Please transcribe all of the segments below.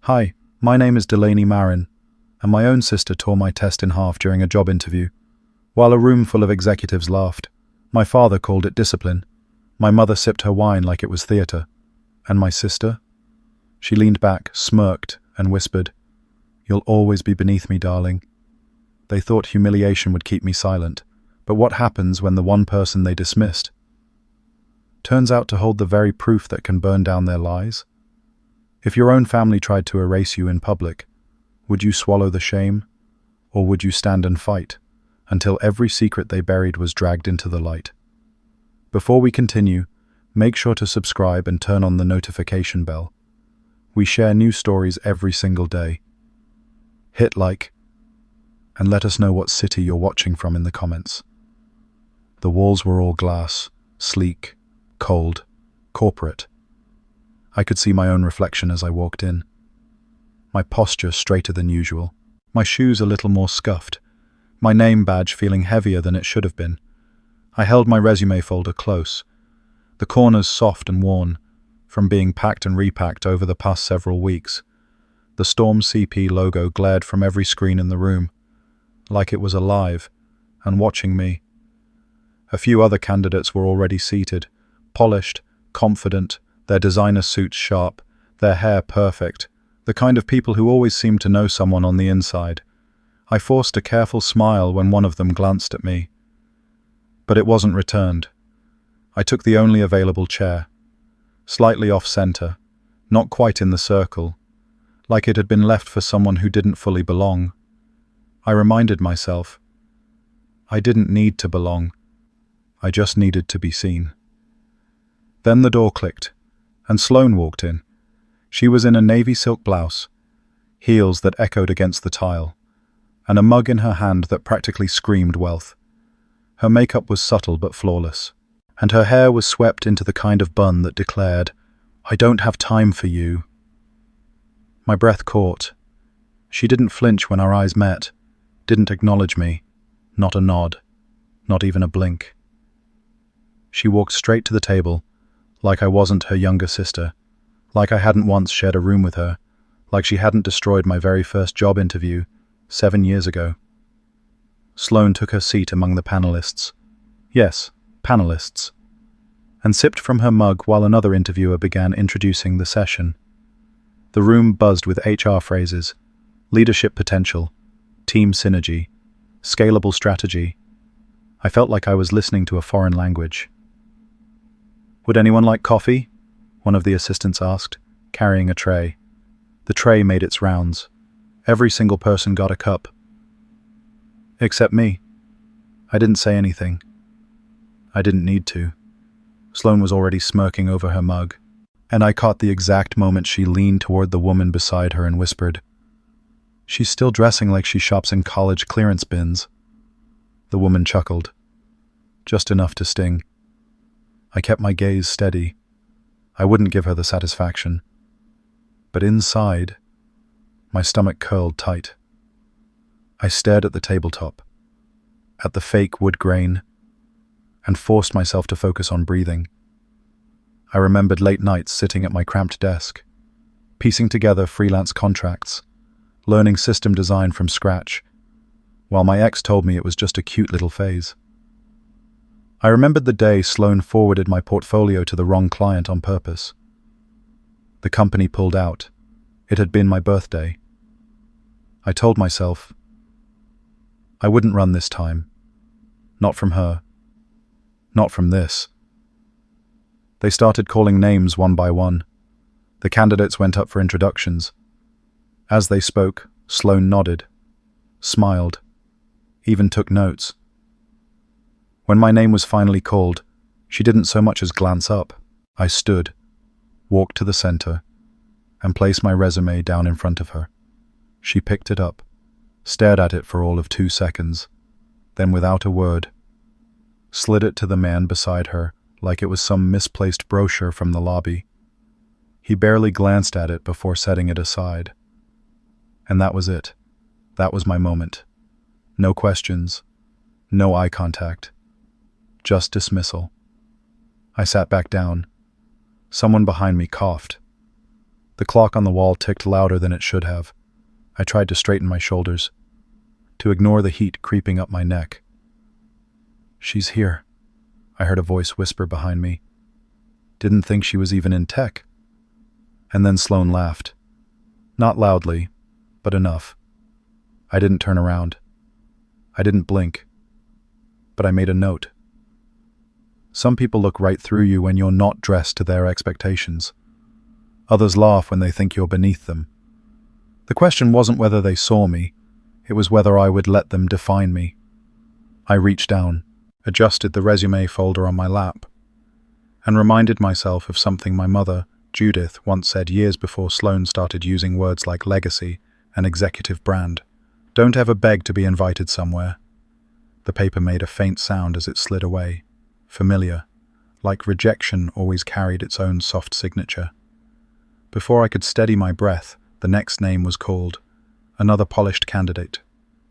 Hi, my name is Delaney Marin, and my own sister tore my test in half during a job interview. While a room full of executives laughed, my father called it discipline. My mother sipped her wine like it was theatre. And my sister? She leaned back, smirked, and whispered, "You'll always be beneath me, darling." They thought humiliation would keep me silent, but what happens when the one person they dismissed turns out to hold the very proof that can burn down their lies? If your own family tried to erase you in public, would you swallow the shame, or would you stand and fight until every secret they buried was dragged into the light? Before we continue, make sure to subscribe and turn on the notification bell. We share new stories every single day. Hit like, and let us know what city you're watching from in the comments. The walls were all glass, sleek, cold, corporate. I could see my own reflection as I walked in. My posture straighter than usual, my shoes a little more scuffed, my name badge feeling heavier than it should have been. I held my resume folder close, the corners soft and worn, from being packed and repacked over the past several weeks. The Storm CP logo glared from every screen in the room, like it was alive and watching me. A few other candidates were already seated, polished, confident, their designer suits sharp, their hair perfect, the kind of people who always seem to know someone on the inside. I forced a careful smile when one of them glanced at me. But it wasn't returned. I took the only available chair, slightly off-center, not quite in the circle, like it had been left for someone who didn't fully belong. I reminded myself, I didn't need to belong. I just needed to be seen. Then the door clicked, and Sloane walked in. She was in a navy silk blouse, heels that echoed against the tile, and a mug in her hand that practically screamed wealth. Her makeup was subtle but flawless, and her hair was swept into the kind of bun that declared, "I don't have time for you." My breath caught. She didn't flinch when our eyes met, didn't acknowledge me, not a nod, not even a blink. She walked straight to the table, like I wasn't her younger sister, like I hadn't once shared a room with her, like she hadn't destroyed my very first job interview 7 years ago. Sloane took her seat among the panelists. Yes, panelists. And sipped from her mug while another interviewer began introducing the session. The room buzzed with HR phrases, leadership potential, team synergy, scalable strategy. I felt like I was listening to a foreign language. "Would anyone like coffee?" one of the assistants asked, carrying a tray. The tray made its rounds. Every single person got a cup. Except me. I didn't say anything. I didn't need to. Sloane was already smirking over her mug, and I caught the exact moment she leaned toward the woman beside her and whispered, "She's still dressing like she shops in college clearance bins." The woman chuckled, just enough to sting. I kept my gaze steady. I wouldn't give her the satisfaction. But inside, my stomach curled tight. I stared at the tabletop, at the fake wood grain, and forced myself to focus on breathing. I remembered late nights sitting at my cramped desk, piecing together freelance contracts, learning system design from scratch, while my ex told me it was just a cute little phase. I remembered the day Sloane forwarded my portfolio to the wrong client on purpose. The company pulled out. It had been my birthday. I told myself, I wouldn't run this time. Not from her. Not from this. They started calling names one by one. The candidates went up for introductions. As they spoke, Sloane nodded, smiled, even took notes. When my name was finally called, she didn't so much as glance up. I stood, walked to the center, and placed my resume down in front of her. She picked it up, stared at it for all of 2 seconds, then without a word, slid it to the man beside her like it was some misplaced brochure from the lobby. He barely glanced at it before setting it aside. And that was it. That was my moment. No questions, no eye contact. Just dismissal. I sat back down. Someone behind me coughed. The clock on the wall ticked louder than it should have. I tried to straighten my shoulders, to ignore the heat creeping up my neck. "She's here," I heard a voice whisper behind me. Didn't think she was even in tech. And then Sloane laughed. Not loudly, but enough. I didn't turn around. I didn't blink. But I made a note. Some people look right through you when you're not dressed to their expectations. Others laugh when they think you're beneath them. The question wasn't whether they saw me, it was whether I would let them define me. I reached down, adjusted the resume folder on my lap, and reminded myself of something my mother, Judith, once said years before Sloane started using words like legacy and executive brand. Don't ever beg to be invited somewhere. The paper made a faint sound as it slid away, familiar, like rejection always carried its own soft signature. Before I could steady my breath, the next name was called. Another polished candidate.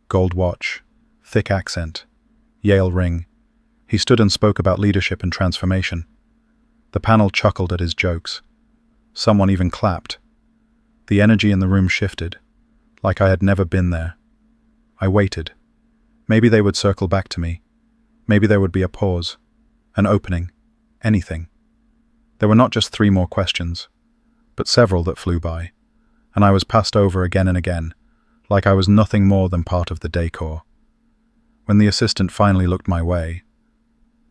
Gold watch, thick accent, Yale ring. He stood and spoke about leadership and transformation. The panel chuckled at his jokes. Someone even clapped. The energy in the room shifted, like I had never been there. I waited. Maybe they would circle back to me. Maybe there would be a pause, an opening, anything. There were not just 3 more questions, but several that flew by, and I was passed over again and again, like I was nothing more than part of the decor. When the assistant finally looked my way,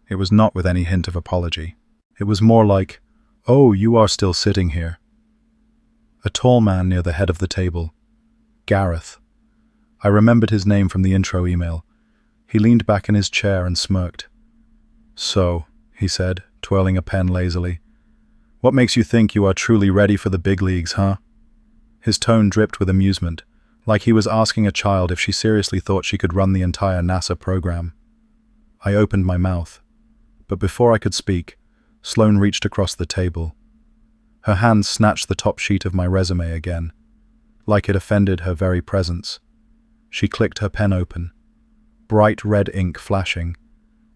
it was not with any hint of apology. It was more like, "Oh, you are still sitting here." A tall man near the head of the table. Gareth. I remembered his name from the intro email. He leaned back in his chair and smirked. "So," he said, twirling a pen lazily, "what makes you think you are truly ready for the big leagues, huh?" His tone dripped with amusement, like he was asking a child if she seriously thought she could run the entire NASA program. I opened my mouth, but before I could speak, Sloane reached across the table. Her hand snatched the top sheet of my resume again, like it offended her very presence. She clicked her pen open, bright red ink flashing,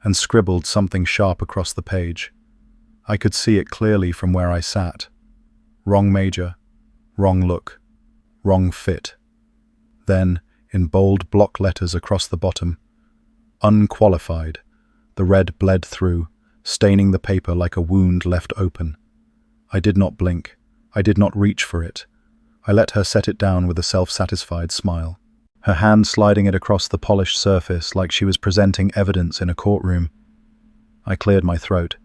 and scribbled something sharp across the page. I could see it clearly from where I sat. Wrong major, wrong look, wrong fit. Then, in bold block letters across the bottom, unqualified. The red bled through, staining the paper like a wound left open. I did not blink. I did not reach for it. I let her set it down with a self-satisfied smile, her hand sliding it across the polished surface like she was presenting evidence in a courtroom. I cleared my throat.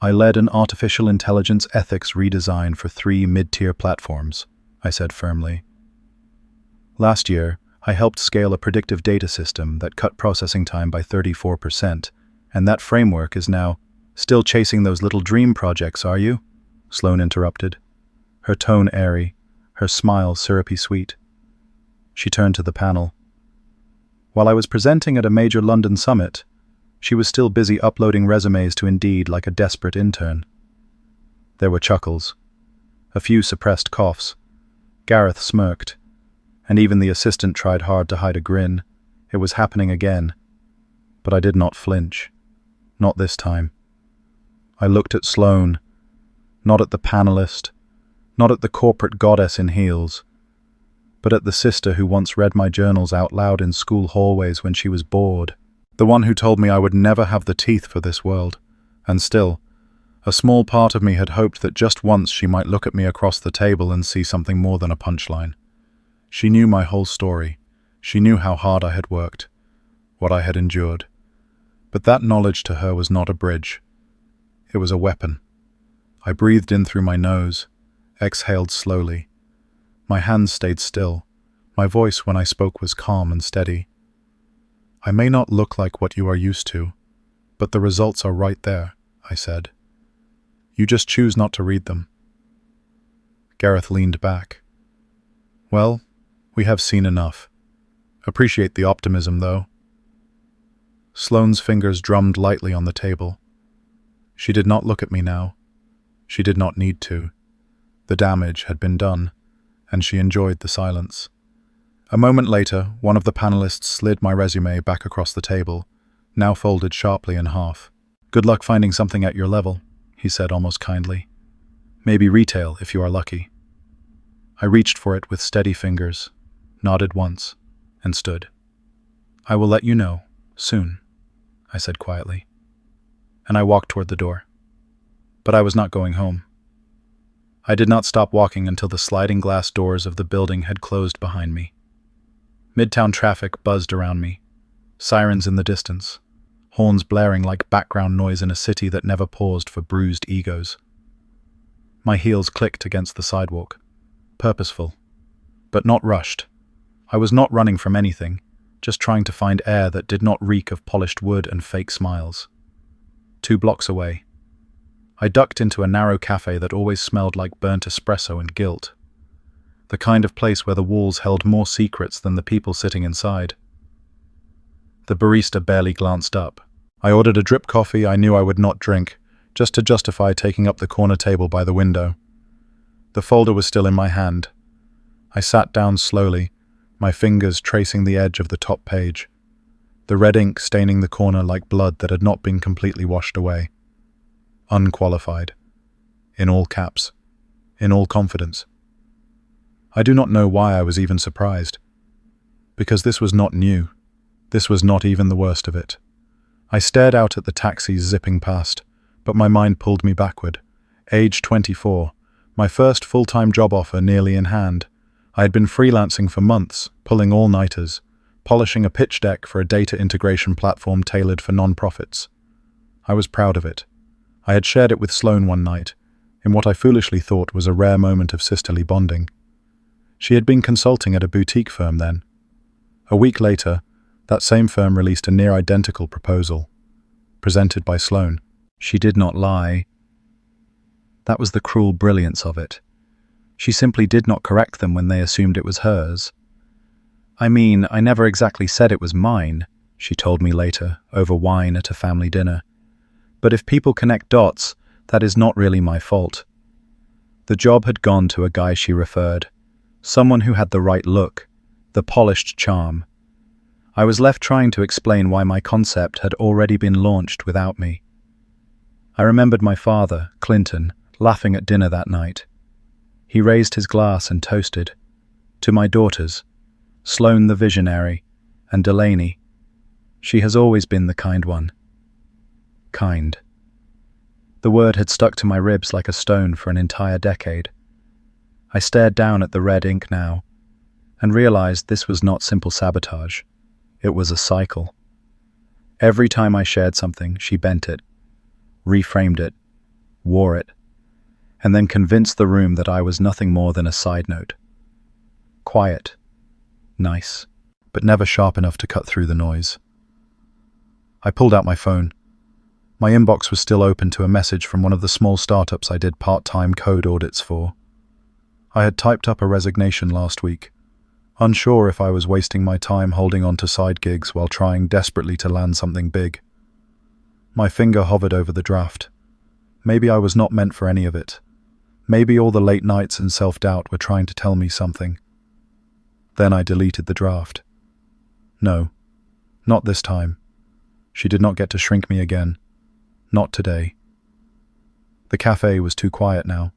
"I led an artificial intelligence ethics redesign for 3 mid-tier platforms," I said firmly. "Last year, I helped scale a predictive data system that cut processing time by 34%, and that framework is now—" "Still chasing those little dream projects, are you?" Sloane interrupted, her tone airy, her smile syrupy sweet. She turned to the panel. While I was presenting at a major London summit, she was still busy uploading resumes to Indeed like a desperate intern. There were chuckles, a few suppressed coughs. Gareth smirked, and even the assistant tried hard to hide a grin. It was happening again. But I did not flinch. Not this time. I looked at Sloane, not at the panelist, not at the corporate goddess in heels, but at the sister who once read my journals out loud in school hallways when she was bored, the one who told me I would never have the teeth for this world, and still, a small part of me had hoped that just once she might look at me across the table and see something more than a punchline. She knew my whole story. She knew how hard I had worked, what I had endured. But that knowledge to her was not a bridge. It was a weapon. I breathed in through my nose, exhaled slowly. My hands stayed still. My voice when I spoke was calm and steady. "I may not look like what you are used to, but the results are right there," I said. "You just choose not to read them." Gareth leaned back. "Well, we have seen enough. Appreciate the optimism, though." Sloane's fingers drummed lightly on the table. She did not look at me now. She did not need to. The damage had been done, and she enjoyed the silence. A moment later, one of the panelists slid my resume back across the table, now folded sharply in half. "Good luck finding something at your level," he said almost kindly. "Maybe retail, if you are lucky." I reached for it with steady fingers, nodded once, and stood. "I will let you know, soon," I said quietly. And I walked toward the door. But I was not going home. I did not stop walking until the sliding glass doors of the building had closed behind me. Midtown traffic buzzed around me, sirens in the distance, horns blaring like background noise in a city that never paused for bruised egos. My heels clicked against the sidewalk, purposeful, but not rushed. I was not running from anything, just trying to find air that did not reek of polished wood and fake smiles. 2 blocks away, I ducked into a narrow cafe that always smelled like burnt espresso and guilt. The kind of place where the walls held more secrets than the people sitting inside. The barista barely glanced up. I ordered a drip coffee I knew I would not drink, just to justify taking up the corner table by the window. The folder was still in my hand. I sat down slowly, my fingers tracing the edge of the top page, the red ink staining the corner like blood that had not been completely washed away. Unqualified. In all caps. In all confidence. I do not know why I was even surprised. Because this was not new. This was not even the worst of it. I stared out at the taxis zipping past, but my mind pulled me backward. Age 24, my first full-time job offer nearly in hand. I had been freelancing for months, pulling all-nighters, polishing a pitch deck for a data integration platform tailored for non-profits. I was proud of it. I had shared it with Sloane one night, in what I foolishly thought was a rare moment of sisterly bonding. She had been consulting at a boutique firm then. A week later, that same firm released a near-identical proposal, presented by Sloane. She did not lie. That was the cruel brilliance of it. She simply did not correct them when they assumed it was hers. "I mean, I never exactly said it was mine," she told me later, over wine at a family dinner. "But if people connect dots, that is not really my fault." The job had gone to a guy she referred, someone who had the right look, the polished charm. I was left trying to explain why my concept had already been launched without me. I remembered my father, Clinton, laughing at dinner that night. He raised his glass and toasted. To my daughters, Sloane the visionary, and Delaney. She has always been the kind one. Kind. The word had stuck to my ribs like a stone for an entire decade. I stared down at the red ink now, and realized this was not simple sabotage. It was a cycle. Every time I shared something, she bent it, reframed it, wore it, and then convinced the room that I was nothing more than a side note. Quiet, nice, but never sharp enough to cut through the noise. I pulled out my phone. My inbox was still open to a message from one of the small startups I did part-time code audits for. I had typed up a resignation last week, unsure if I was wasting my time holding on to side gigs while trying desperately to land something big. My finger hovered over the draft. Maybe I was not meant for any of it. Maybe all the late nights and self-doubt were trying to tell me something. Then I deleted the draft. No, not this time. She did not get to shrink me again. Not today. The cafe was too quiet now.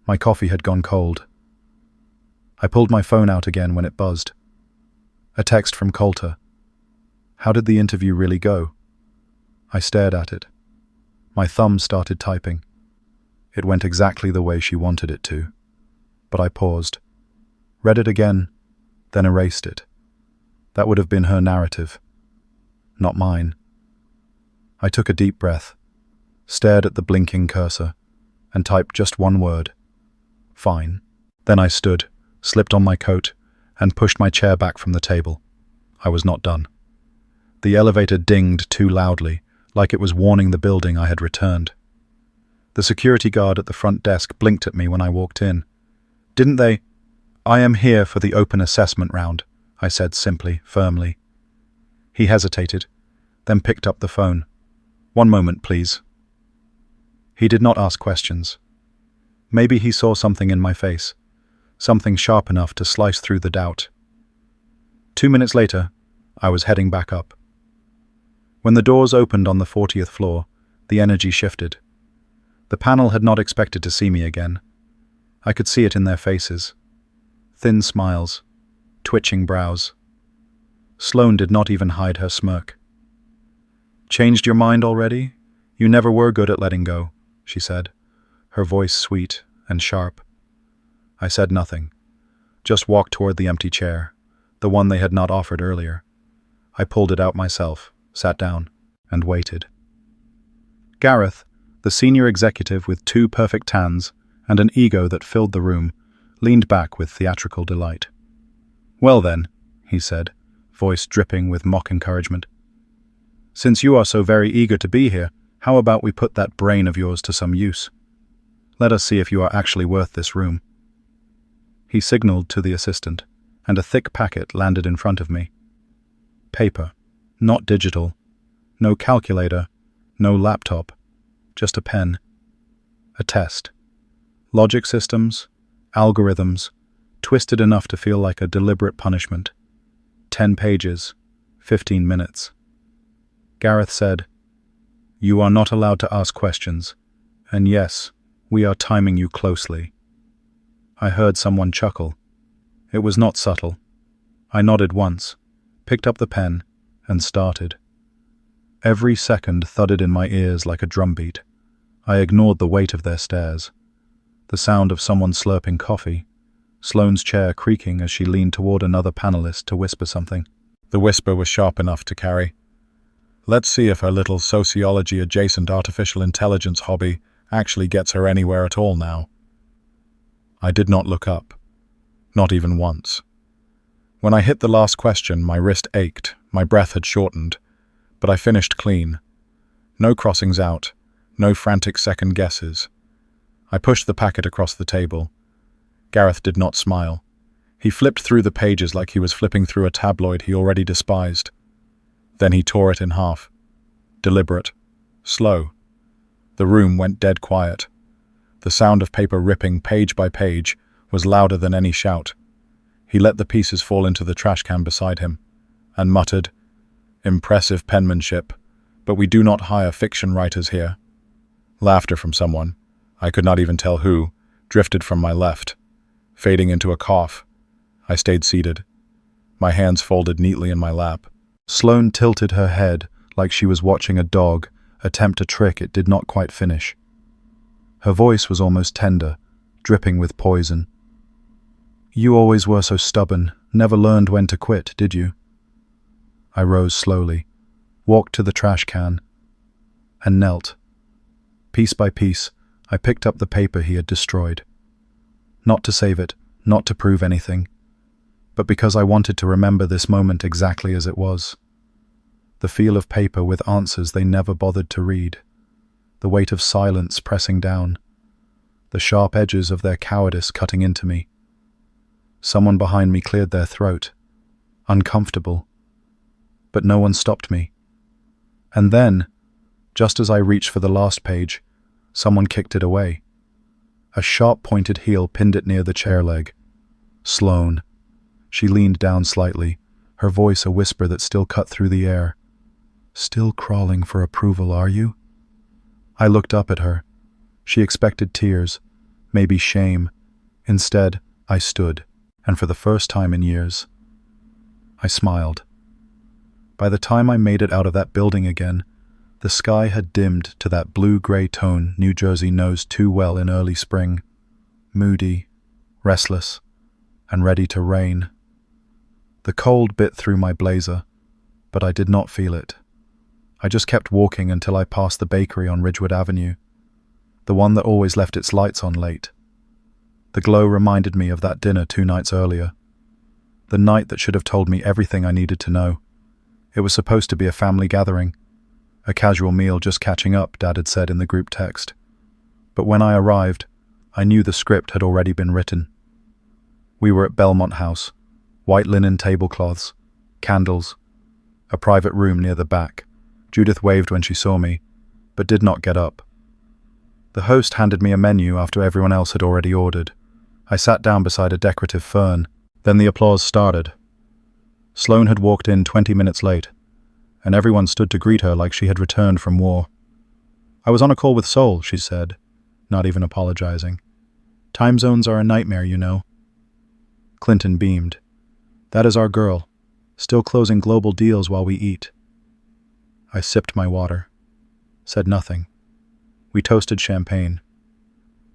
My coffee had gone cold. I pulled my phone out again when it buzzed. A text from Coulter. How did the interview really go? I stared at it. My thumb started typing. It went exactly the way she wanted it to. But I paused, read it again, then erased it. That would have been her narrative, not mine. I took a deep breath, stared at the blinking cursor, and typed just one word. Fine. Then I stood, slipped on my coat, and pushed my chair back from the table. I was not done. The elevator dinged too loudly, like it was warning the building I had returned. The security guard at the front desk blinked at me when I walked in. Didn't they? I am here for the open assessment round, I said simply, firmly. He hesitated, then picked up the phone. One moment, please. He did not ask questions. Maybe he saw something in my face, something sharp enough to slice through the doubt. 2 minutes later, I was heading back up. When the doors opened on the 40th floor, the energy shifted. The panel had not expected to see me again. I could see it in their faces, Thin smiles, twitching brows. Sloane did not even hide her smirk. "Changed your mind already? You never were good at letting go," she said, her voice sweet and sharp. I said nothing, just walked toward the empty chair, the one they had not offered earlier. I pulled it out myself, sat down, and waited. Gareth, the senior executive with 2 perfect tans and an ego that filled the room, leaned back with theatrical delight. "Well then," he said, voice dripping with mock encouragement. "Since you are so very eager to be here, how about we put that brain of yours to some use? Let us see if you are actually worth this room." He signaled to the assistant, and a thick packet landed in front of me. Paper, not digital. No calculator, no laptop, just a pen. A test. Logic systems, algorithms, twisted enough to feel like a deliberate punishment. 10 pages, 15 minutes. Gareth said, "You are not allowed to ask questions, and yes, we are timing you closely." I heard someone chuckle. It was not subtle. I nodded once, picked up the pen, and started. Every second thudded in my ears like a drumbeat. I ignored the weight of their stares. The sound of someone slurping coffee, Sloane's chair creaking as she leaned toward another panelist to whisper something. The whisper was sharp enough to carry. Let's see if her little sociology-adjacent artificial intelligence hobby actually gets her anywhere at all now. I did not look up. Not even once. When I hit the last question, my wrist ached, my breath had shortened, but I finished clean. No crossings out, no frantic second guesses. I pushed the packet across the table. Gareth did not smile. He flipped through the pages like he was flipping through a tabloid he already despised. Then he tore it in half. Deliberate. Slow. The room went dead quiet. The sound of paper ripping page by page was louder than any shout. He let the pieces fall into the trash can beside him, and muttered, "Impressive penmanship, but we do not hire fiction writers here." Laughter from someone, I could not even tell who, drifted from my left, fading into a cough. I stayed seated, my hands folded neatly in my lap. Sloane tilted her head like she was watching a dog attempt a trick it did not quite finish. Her voice was almost tender, dripping with poison. "You always were so stubborn, never learned when to quit, did you?" I rose slowly, walked to the trash can, and knelt. Piece by piece, I picked up the paper he had destroyed. Not to save it, not to prove anything, but because I wanted to remember this moment exactly as it was. The feel of paper with answers they never bothered to read. The weight of silence pressing down. The sharp edges of their cowardice cutting into me. Someone behind me cleared their throat. Uncomfortable. But no one stopped me. And then, just as I reached for the last page, someone kicked it away. A sharp-pointed heel pinned it near the chair leg. Sloane. She leaned down slightly, her voice a whisper that still cut through the air. "Still crawling for approval, are you?" I looked up at her. She expected tears, maybe shame. Instead, I stood, and for the first time in years, I smiled. By the time I made it out of that building again, the sky had dimmed to that blue-gray tone New Jersey knows too well in early spring. Moody, restless, and ready to rain. The cold bit through my blazer, but I did not feel it. I just kept walking until I passed the bakery on Ridgewood Avenue, the one that always left its lights on late. The glow reminded me of that dinner 2 nights earlier, the night that should have told me everything I needed to know. It was supposed to be a family gathering, a casual meal just catching up, Dad had said in the group text. But when I arrived, I knew the script had already been written. We were at Belmont House, white linen tablecloths, candles, a private room near the back. Judith waved when she saw me, but did not get up. The host handed me a menu after everyone else had already ordered. I sat down beside a decorative fern. Then the applause started. Sloane had walked in 20 minutes late, and everyone stood to greet her like she had returned from war. "I was on a call with Sol," she said, not even apologizing. "Time zones are a nightmare, you know." Clinton beamed. That is our girl, still closing global deals while we eat. I sipped my water, said nothing. We toasted champagne.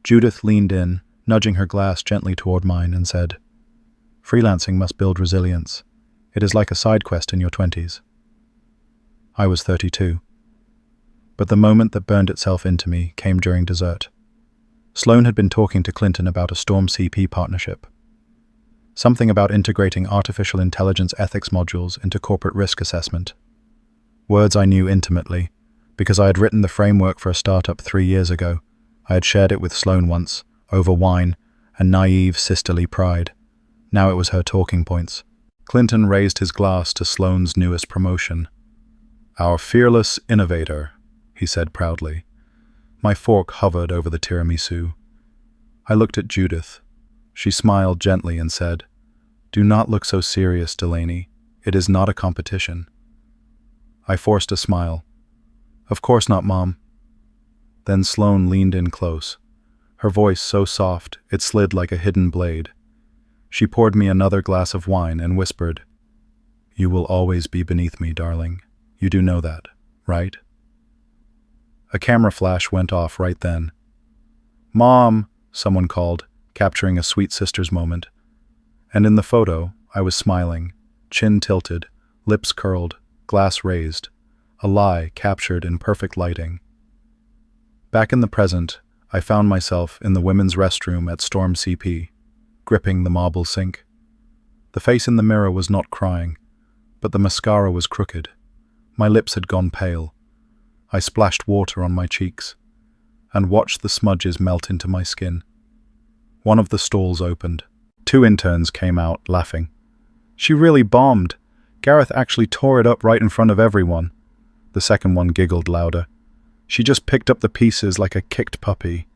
Judith leaned in, nudging her glass gently toward mine, and said, "Freelancing must build resilience. It is like a side quest in your 20s. I was 32. But the moment that burned itself into me came during dessert. Sloan had been talking to Clinton about a Storm CP partnership. Something about integrating artificial intelligence ethics modules into corporate risk assessment. Words I knew intimately, because I had written the framework for a startup 3 years ago. I had shared it with Sloan once, over wine and naive sisterly pride. Now it was her talking points. Clinton raised his glass to Sloan's newest promotion. "Our fearless innovator," he said proudly. My fork hovered over the tiramisu. I looked at Judith. She smiled gently and said, "Do not look so serious, Delaney. It is not a competition." I forced a smile. "Of course not, Mom." Then Sloan leaned in close, her voice so soft it slid like a hidden blade. She poured me another glass of wine and whispered, "You will always be beneath me, darling. You do know that, right?" A camera flash went off right then. "Mom," someone called, capturing a sweet sister's moment. And in the photo, I was smiling, chin tilted, lips curled, glass raised, a lie captured in perfect lighting. Back in the present, I found myself in the women's restroom at Storm CP, gripping the marble sink. The face in the mirror was not crying, but the mascara was crooked. My lips had gone pale. I splashed water on my cheeks and watched the smudges melt into my skin. One of the stalls opened. 2 interns came out, laughing. "She really bombed. Gareth actually tore it up right in front of everyone." The second one giggled louder. "She just picked up the pieces like a kicked puppy.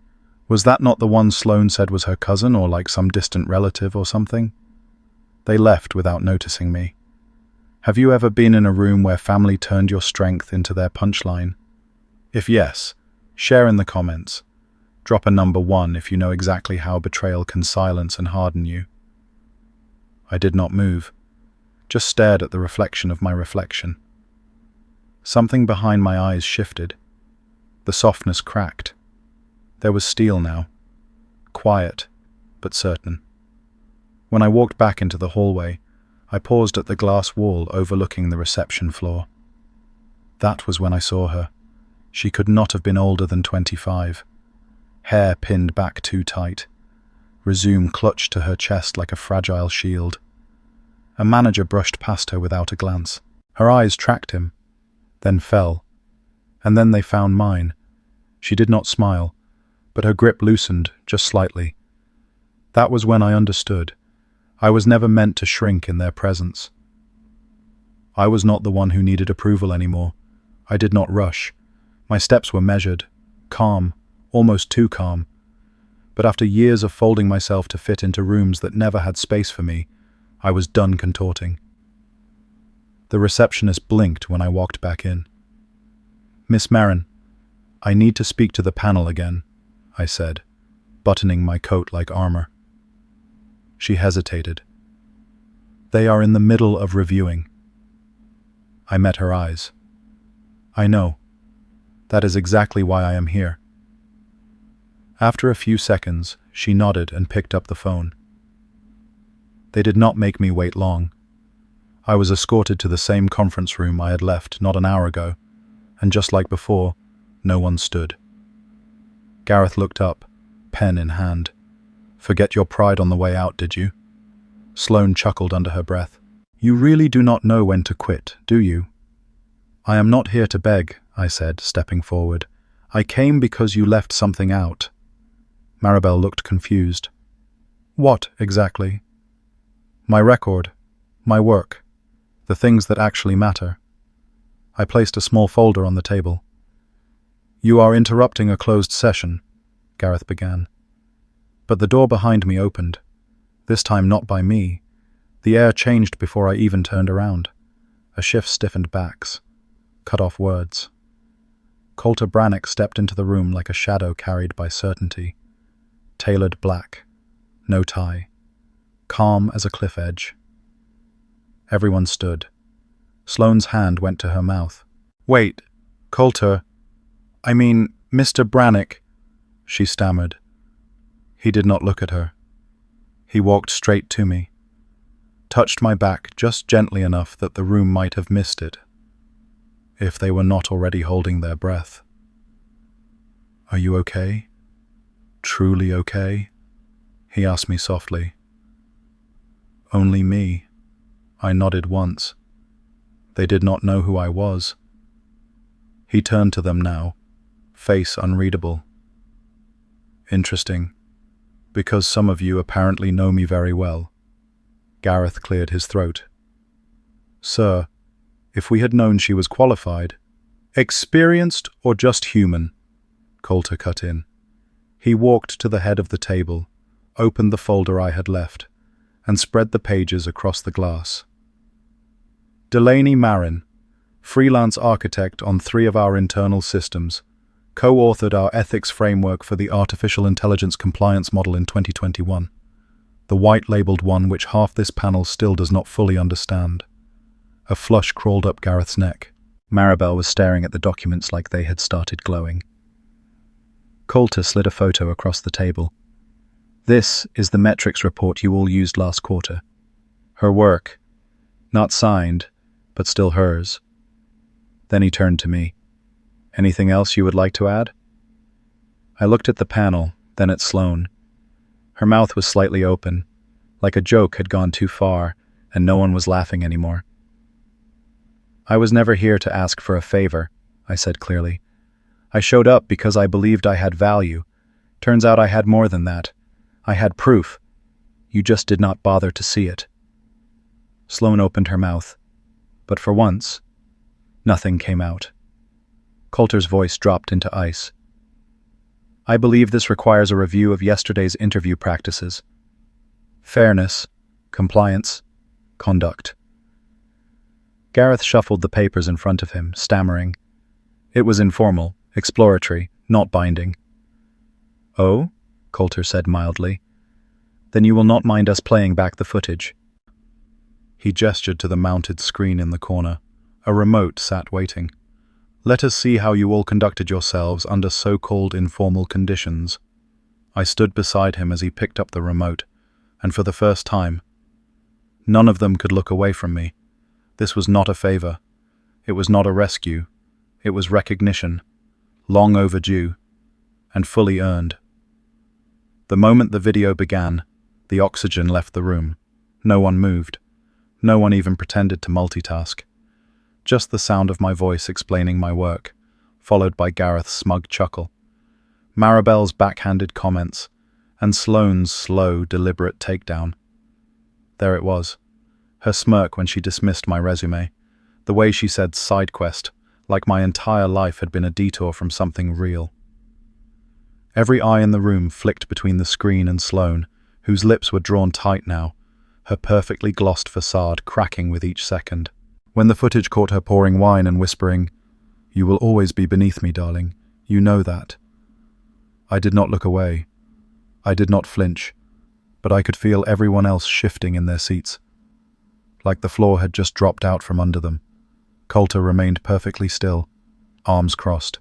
Was that not the one Sloan said was her cousin or like some distant relative or something?" They left without noticing me. Have you ever been in a room where family turned your strength into their punchline? If yes, share in the comments. Drop a number 1 if you know exactly how betrayal can silence and harden you. I did not move, just stared at the reflection of my reflection. Something behind my eyes shifted. The softness cracked. There was steel now. Quiet, but certain. When I walked back into the hallway, I paused at the glass wall overlooking the reception floor. That was when I saw her. She could not have been older than 25. Hair pinned back too tight. Resume clutched to her chest like a fragile shield. A manager brushed past her without a glance. Her eyes tracked him, then fell, and then they found mine. She did not smile, but her grip loosened just slightly. That was when I understood. I was never meant to shrink in their presence. I was not the one who needed approval anymore. I did not rush. My steps were measured, calm, almost too calm. But after years of folding myself to fit into rooms that never had space for me, I was done contorting. The receptionist blinked when I walked back in. "Miss Marin, I need to speak to the panel again," I said, buttoning my coat like armor. She hesitated. "They are in the middle of reviewing." I met her eyes. "I know. That is exactly why I am here." After a few seconds, she nodded and picked up the phone. They did not make me wait long. I was escorted to the same conference room I had left not an hour ago, and just like before, no one stood. Gareth looked up, pen in hand. "Forget your pride on the way out, did you?" Sloan chuckled under her breath. "You really do not know when to quit, do you?" "I am not here to beg," I said, stepping forward. "I came because you left something out." Maribel looked confused. "What, exactly?" "My record, my work, the things that actually matter." I placed a small folder on the table. "You are interrupting a closed session," Gareth began. But the door behind me opened, this time not by me. The air changed before I even turned around. A shift stiffened backs, cut off words. Coulter Brannock stepped into the room like a shadow carried by certainty. Tailored black, no tie. calm as a cliff edge. Everyone stood. Sloane's hand went to her mouth. "Wait, Coulter. I mean, Mr. Brannick," she stammered. He did not look at her. He walked straight to me, touched my back just gently enough that the room might have missed it, if they were not already holding their breath. "Are you okay? Truly okay?" he asked me softly. "Only me." I nodded once. They did not know who I was. He turned to them now, face unreadable. "Interesting, because some of you apparently know me very well." Gareth cleared his throat. "Sir, if we had known she was qualified—" "Experienced or just human?" Coulter cut in. He walked to the head of the table, opened the folder I had left, and spread the pages across the glass. "Delaney Marin, freelance architect on 3 of our internal systems, co-authored our ethics framework for the Artificial Intelligence Compliance Model in 2021, the white-labeled one which half this panel still does not fully understand." A flush crawled up Gareth's neck. Maribel was staring at the documents like they had started glowing. Coulter slid a photo across the table. "This is the metrics report you all used last quarter. Her work, not signed, but still hers." Then he turned to me. "Anything else you would like to add?" I looked at the panel, then at Sloane. Her mouth was slightly open, like a joke had gone too far, and no one was laughing anymore. "I was never here to ask for a favor," I said clearly. "I showed up because I believed I had value. Turns out I had more than that. I had proof. You just did not bother to see it." Sloane opened her mouth, but for once, nothing came out. Coulter's voice dropped into ice. "I believe this requires a review of yesterday's interview practices. Fairness, compliance, conduct." Gareth shuffled the papers in front of him, stammering. It was informal, exploratory, not binding. "Oh?" Coulter said mildly. "Then you will not mind us playing back the footage." He gestured to the mounted screen in the corner. A remote sat waiting. "Let us see how you all conducted yourselves under so-called informal conditions." I stood beside him as he picked up the remote, and for the first time, none of them could look away from me. This was not a favor. It was not a rescue. It was recognition, long overdue, and fully earned. The moment the video began, the oxygen left the room. No one moved. No one even pretended to multitask. Just the sound of my voice explaining my work, followed by Gareth's smug chuckle, Maribel's backhanded comments, and Sloane's slow, deliberate takedown. There it was, her smirk when she dismissed my resume, the way she said side quest, like my entire life had been a detour from something real. Every eye in the room flicked between the screen and Sloane, whose lips were drawn tight now, her perfectly glossed facade cracking with each second. When the footage caught her pouring wine and whispering, "You will always be beneath me, darling. You know that." I did not look away. I did not flinch, but I could feel everyone else shifting in their seats, like the floor had just dropped out from under them. Coulter remained perfectly still, arms crossed.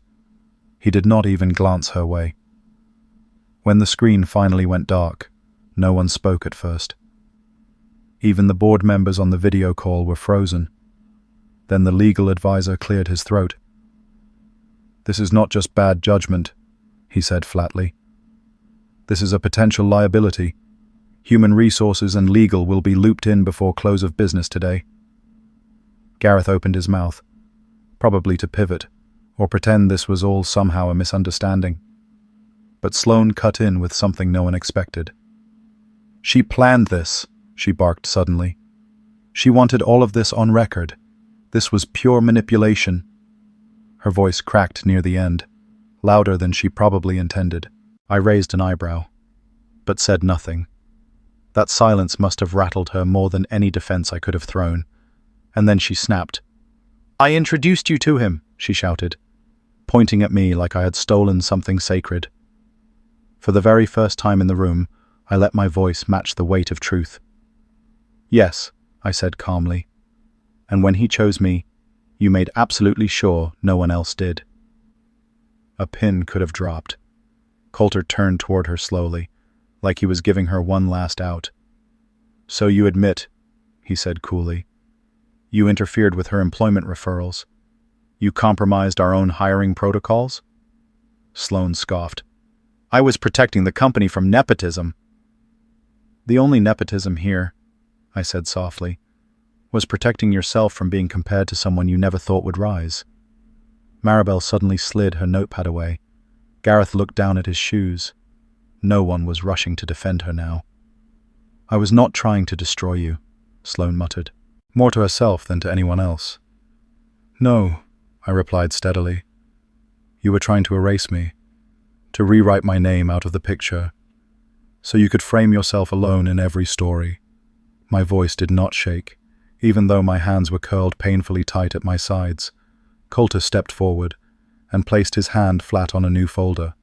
He did not even glance her way. When the screen finally went dark, no one spoke at first. Even the board members on the video call were frozen. Then the legal advisor cleared his throat. "This is not just bad judgment," he said flatly. "This is a potential liability. Human resources and legal will be looped in before close of business today." Gareth opened his mouth, probably to pivot, or pretend this was all somehow a misunderstanding. But Sloane cut in with something no one expected. "She planned this," she barked suddenly. "She wanted all of this on record. This was pure manipulation." Her voice cracked near the end, louder than she probably intended. I raised an eyebrow, but said nothing. That silence must have rattled her more than any defense I could have thrown. And then she snapped. "I introduced you to him," she shouted, pointing at me like I had stolen something sacred. For the very first time in the room, I let my voice match the weight of truth. Yes, I said calmly. And when he chose me, you made absolutely sure no one else did. A pin could have dropped. Coulter turned toward her slowly, like he was giving her one last out. So you admit, he said coolly. You interfered with her employment referrals. You compromised our own hiring protocols? Sloane scoffed. I was protecting the company from nepotism. The only nepotism here, I said softly, was protecting yourself from being compared to someone you never thought would rise. Maribel suddenly slid her notepad away. Gareth looked down at his shoes. No one was rushing to defend her now. I was not trying to destroy you, Sloane muttered, more to herself than to anyone else. No, I replied steadily. You were trying to erase me, to rewrite my name out of the picture, so you could frame yourself alone in every story. My voice did not shake, even though my hands were curled painfully tight at my sides. Coulter stepped forward and placed his hand flat on a new folder.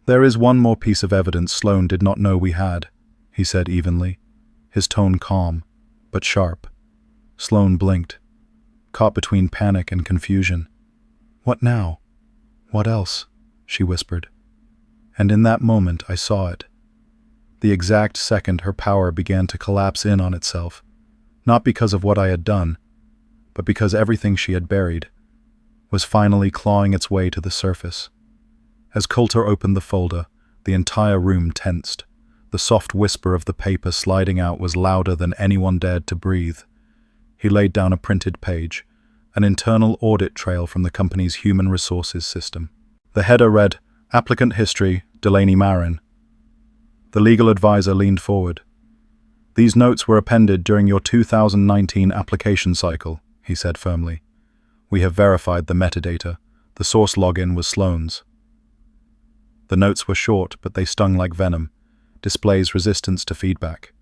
There is one more piece of evidence Sloane did not know we had, he said evenly, his tone calm, but sharp. Sloane blinked, caught between panic and confusion. What now? What else? She whispered. And in that moment I saw it. The exact second her power began to collapse in on itself, not because of what I had done, but because everything she had buried was finally clawing its way to the surface. As Coulter opened the folder, the entire room tensed. The soft whisper of the paper sliding out was louder than anyone dared to breathe. He laid down a printed page, an internal audit trail from the company's human resources system. The header read, Applicant History, Delaney Marin. The legal advisor leaned forward. These notes were appended during your 2019 application cycle, he said firmly. We have verified the metadata. The source login was Sloane's. The notes were short, but they stung like venom. Displays resistance to feedback.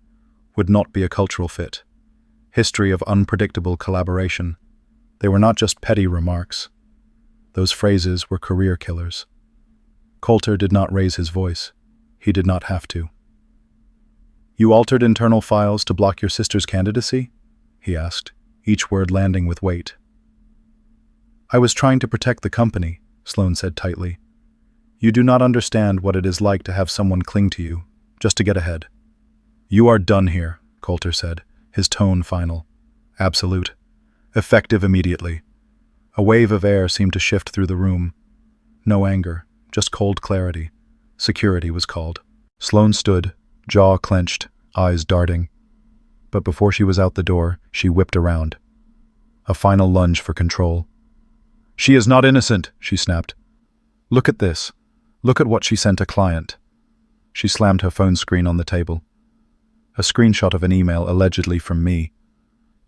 Would not be a cultural fit. History of unpredictable collaboration. They were not just petty remarks. Those phrases were career killers. Coulter did not raise his voice. He did not have to. You altered internal files to block your sister's candidacy? He asked, each word landing with weight. I was trying to protect the company, Sloane said tightly. You do not understand what it is like to have someone cling to you, just to get ahead. You are done here, Coulter said, his tone final. Absolute. Effective immediately. A wave of air seemed to shift through the room. No anger, just cold clarity. Security was called. Sloane stood, jaw clenched, eyes darting. But before she was out the door, she whipped around. A final lunge for control. She is not innocent, she snapped. Look at this. Look at what she sent a client. She slammed her phone screen on the table. A screenshot of an email allegedly from me,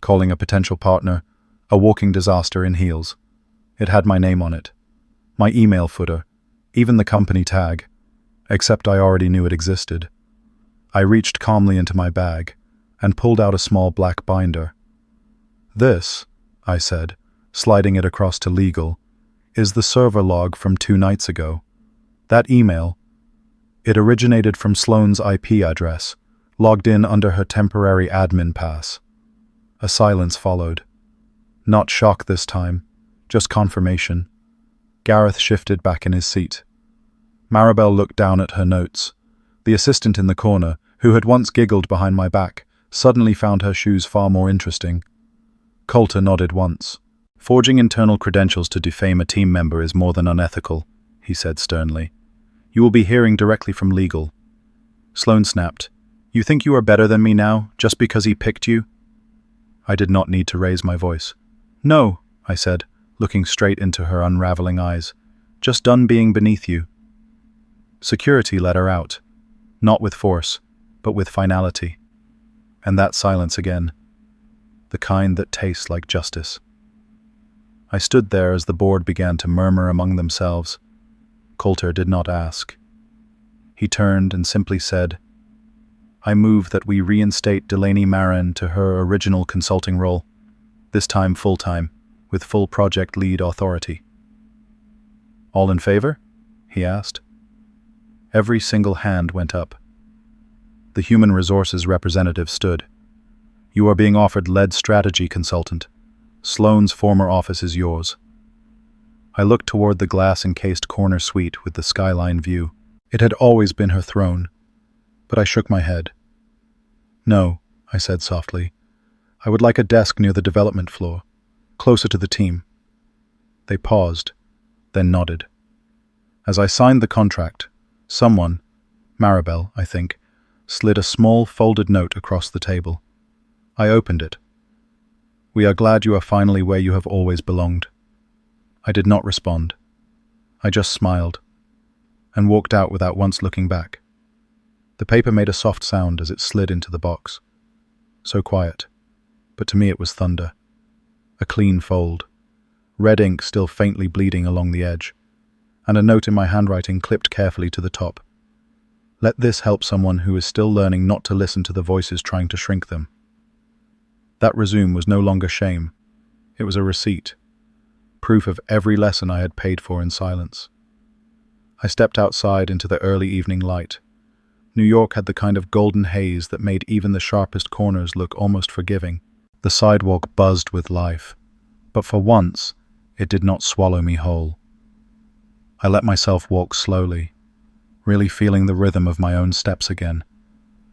calling a potential partner a walking disaster in heels. It had my name on it, my email footer, even the company tag, except I already knew it existed. I reached calmly into my bag and pulled out a small black binder. This, I said, sliding it across to legal, is the server log from 2 nights ago. That email, it originated from Sloane's IP address, logged in under her temporary admin pass. A silence followed. Not shock this time, just confirmation. Gareth shifted back in his seat. Maribel looked down at her notes. The assistant in the corner, who had once giggled behind my back, suddenly found her shoes far more interesting. Coulter nodded once. Forging internal credentials to defame a team member is more than unethical, he said sternly. You will be hearing directly from legal. Sloane snapped. You think you are better than me now, just because he picked you? I did not need to raise my voice. No, I said, looking straight into her unraveling eyes. Just done being beneath you. Security let her out. Not with force, but with finality. And that silence again. The kind that tastes like justice. I stood there as the board began to murmur among themselves. Coulter did not ask. He turned and simply said, I move that we reinstate Delaney Marin to her original consulting role, this time full-time, with full project lead authority. All in favor? He asked. Every single hand went up. The human resources representative stood. You are being offered lead strategy consultant. Sloane's former office is yours. I looked toward the glass-encased corner suite with the skyline view. It had always been her throne, but I shook my head. No, I said softly. I would like a desk near the development floor, closer to the team. They paused, then nodded. As I signed the contract, someone, Maribel, I think, slid a small folded note across the table. I opened it. We are glad you are finally where you have always belonged. I did not respond. I just smiled, and walked out without once looking back. The paper made a soft sound as it slid into the box. So quiet, but to me it was thunder. A clean fold, red ink still faintly bleeding along the edge, and a note in my handwriting clipped carefully to the top. Let this help someone who is still learning not to listen to the voices trying to shrink them. That resume was no longer shame. It was a receipt, proof of every lesson I had paid for in silence. I stepped outside into the early evening light. New York had the kind of golden haze that made even the sharpest corners look almost forgiving. The sidewalk buzzed with life, but for once, it did not swallow me whole. I let myself walk slowly, really feeling the rhythm of my own steps again.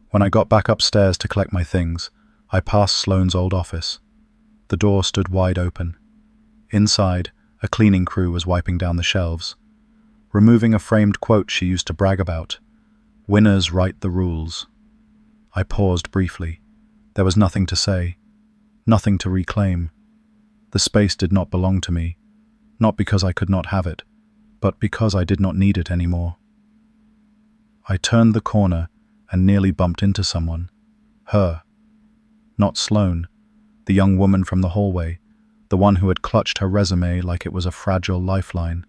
When I got back upstairs to collect my things, I passed Sloane's old office. The door stood wide open. Inside, a cleaning crew was wiping down the shelves, removing a framed quote she used to brag about. Winners write the rules. I paused briefly. There was nothing to say, nothing to reclaim. The space did not belong to me, not because I could not have it, but because I did not need it anymore. I turned the corner and nearly bumped into someone. Her. Not Sloane, the young woman from the hallway, the one who had clutched her resume like it was a fragile lifeline.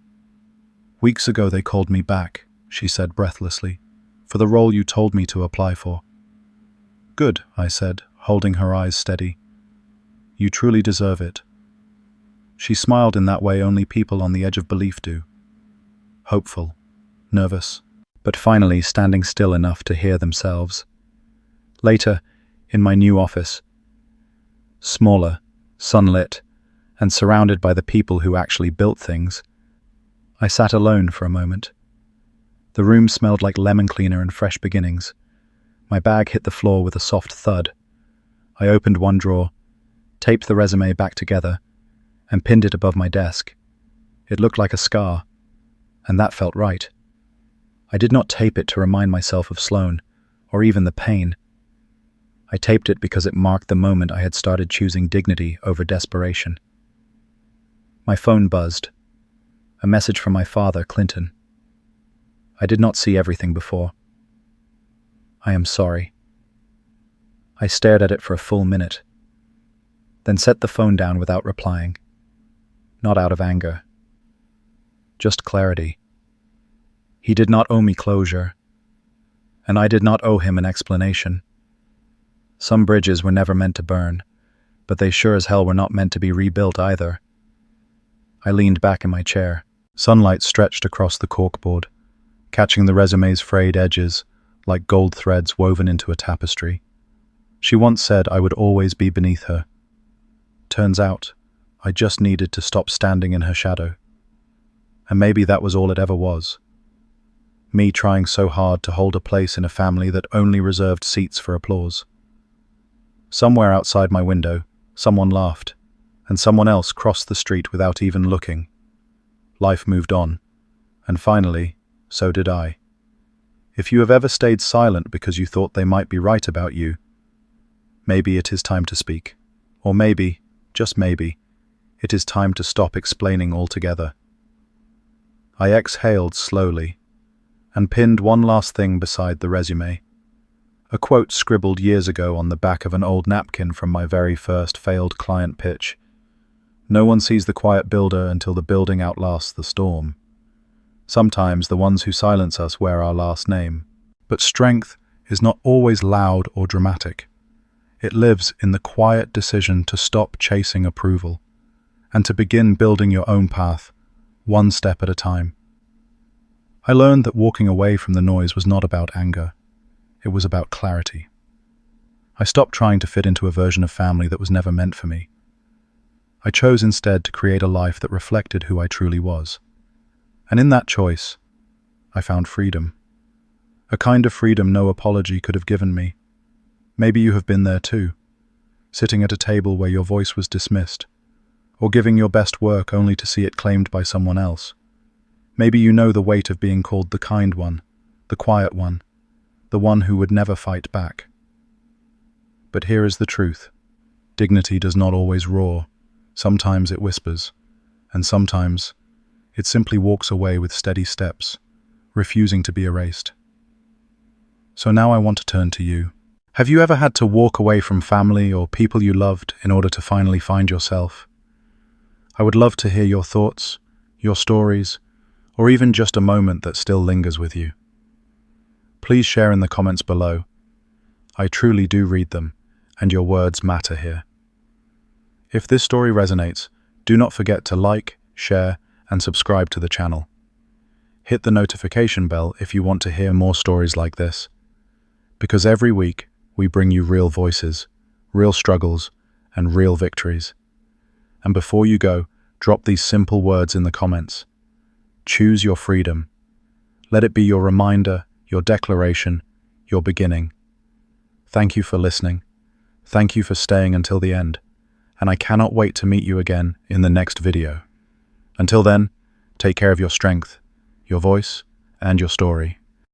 Weeks ago they called me back, she said breathlessly, for the role you told me to apply for. Good, I said, holding her eyes steady. You truly deserve it. She smiled in that way only people on the edge of belief do. Hopeful, nervous, but finally standing still enough to hear themselves. Later, in my new office, smaller, sunlit, and surrounded by the people who actually built things, I sat alone for a moment. The room smelled like lemon cleaner and fresh beginnings. My bag hit the floor with a soft thud. I opened one drawer, taped the resume back together, and pinned it above my desk. It looked like a scar, and that felt right. I did not tape it to remind myself of Sloane, or even the pain. I taped it because it marked the moment I had started choosing dignity over desperation. My phone buzzed. A message from my father, Clinton. I did not see everything before. I am sorry. I stared at it for a full minute, then set the phone down without replying. Not out of anger. Just clarity. He did not owe me closure, and I did not owe him an explanation. Some bridges were never meant to burn, but they sure as hell were not meant to be rebuilt either. I leaned back in my chair. Sunlight stretched across the corkboard, catching the resume's frayed edges like gold threads woven into a tapestry. She once said I would always be beneath her. Turns out, I just needed to stop standing in her shadow. And maybe that was all it ever was. Me trying so hard to hold a place in a family that only reserved seats for applause. Somewhere outside my window, someone laughed, and someone else crossed the street without even looking. Life moved on, and finally, so did I. If you have ever stayed silent because you thought they might be right about you, maybe it is time to speak. Or maybe, just maybe, it is time to stop explaining altogether. I exhaled slowly, and pinned one last thing beside the resume. A quote scribbled years ago on the back of an old napkin from my very first failed client pitch. No one sees the quiet builder until the building outlasts the storm. Sometimes the ones who silence us wear our last name. But strength is not always loud or dramatic. It lives in the quiet decision to stop chasing approval and to begin building your own path, one step at a time. I learned that walking away from the noise was not about anger. It was about clarity. I stopped trying to fit into a version of family that was never meant for me. I chose instead to create a life that reflected who I truly was. And in that choice, I found freedom. A kind of freedom no apology could have given me. Maybe you have been there too, sitting at a table where your voice was dismissed, or giving your best work only to see it claimed by someone else. Maybe you know the weight of being called the kind one, the quiet one, the one who would never fight back. But here is the truth. Dignity does not always roar. Sometimes it whispers, and sometimes it simply walks away with steady steps, refusing to be erased. So now I want to turn to you. Have you ever had to walk away from family or people you loved in order to finally find yourself? I would love to hear your thoughts, your stories, or even just a moment that still lingers with you. Please share in the comments below. I truly do read them, and your words matter here. If this story resonates, do not forget to like, share, and subscribe to the channel. Hit the notification bell if you want to hear more stories like this. Because every week, we bring you real voices, real struggles, and real victories. And before you go, drop these simple words in the comments. Choose your freedom. Let it be your reminder, your declaration, your beginning. Thank you for listening. Thank you for staying until the end. And I cannot wait to meet you again in the next video. Until then, take care of your strength, your voice, and your story.